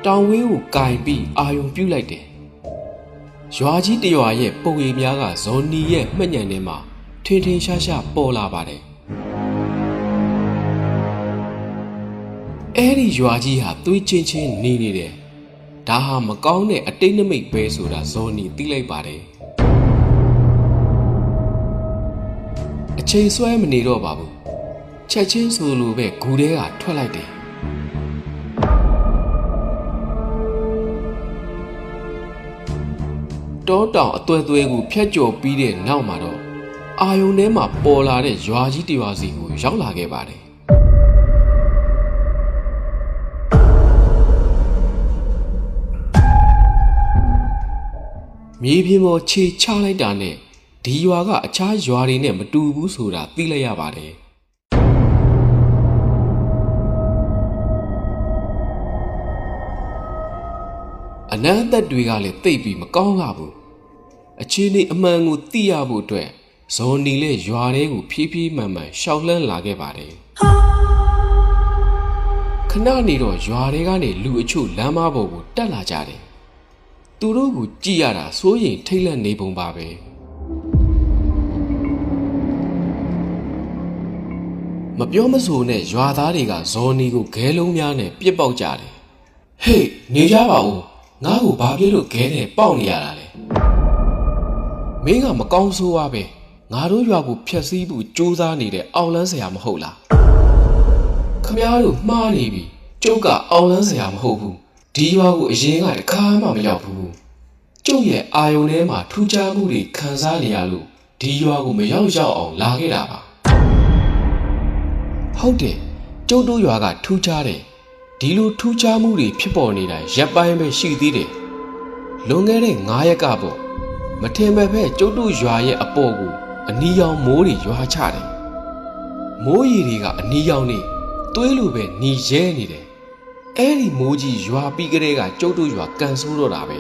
တောင်ဝင်းကိုကင်ပြီးအာယုံပြုတ်လိုက်တယ်ရွာကြီးတရွာရဲ့ပုံရိပ်များကဇော်နီရဲ့မှတ်ညံထဲမှာထင်ထင်ရှားရှားပေါ်လာပါတယ်အဲ့ဒီရွာကြီးဟာသွေးချင်းချင်းနေနေတယ်ဒါဟာမကောင်းတဲ့အတိတ်နမိတ်ပဲဆိုတာဇော်နီသိလိုက်ပါတယ်အချိန်ဆွဲမနေတော့ပါဘူးချက်ချင်းဆိုလိုပဲဂူထဲကထွက်လိုက်တယ်တောတောင်အသွဲသွဲကိုဖျက်ကျော်ပြီးတဲ့နောက်မှာတော့အာယုန်ထဲမှာပေါ်လာတဲ့ရွာကြီးတရွာစီကိုရောက်လာခဲ့ပါတယ်မြေပြင်ပေါ်ခြေချလိုက်တာနဲ့ဒီရွာကအခြားရွာတွေနဲ့မတူဘူးဆိုတာသိလိုက်ရပါတယ်အနန္တတွေကလည်းသိပ်ပြီးမကောင်းလာဘူးအခြေအနေအမှန်ကိုသိရဖို့အတွက်ဇော်နီလည်းရွာထဲကိုဖြည်းဖြည်းမှန်မှန်ရှောက်လှမ်းလာခဲ့ပါတယ်ခဏနေတော့ရွာထဲကနေလူအချို့လမ်းမပေါ်ကိုတက်လာကြတယ်သူတို့ကိုကြည့်ရတာစိုးရိမ်ထိတ်လန့်နေပုံပါပဲမပြောမဆိုနဲ့ရွာသားတွေကဇော်နီကိုခဲလုံးများနဲ့ပြစ်ပေါက်ကြတယ်ဟေးနေကြပါဦးငါ့ကိုဘာဖြစ်လို့ခဲနဲ့ပေါက်နေရတာလဲမင်းကမကောင်းဆိုးပါပဲငါတို့ရွာကိုဖျက်ဆီးဖို့ကြိုးစားနေတဲ့အောင်လန်းဆရာမဟုတ်လားခမည်းတော်မှားနေပြီကျုပ်ကအောင်လန်းဆရာမဟုတ်ဘူးဒီရွာကိုအရင်ကတခါမှမရောက်ဘူးကျုပ်ရဲ့အာယုန်ထဲမှာထူးခြားမှုတွေခံစားနေရလို့ဒီရွာကိုမရောက်အောင်လာခဲ့တာပါဟုတ်တယ်ကျုပ်တို့ရွာကထူးခြားတယ်ဒီလိုထူးခြားမှုတွေဖြစ်ပေါ်နေတာရပ်ပိုင်းပဲရှိသေးတယ်လွန်ခဲ့တဲ့9ရက်ကပေါ့မထင်ပဲကျုပ်တို့ရွာရဲ့အပေါ်ကိုအနီရောင်မိုးတွေရွာချတယ်မိုးရီတွေကအနီရောင်နေသွေးလိုပဲหนีရဲနေတယ်အဲ့ဒီမိုးကြီးရွာပြီးကလေးကကျုပ်တို့ရွာကန်ဆိုးတော့တာပဲ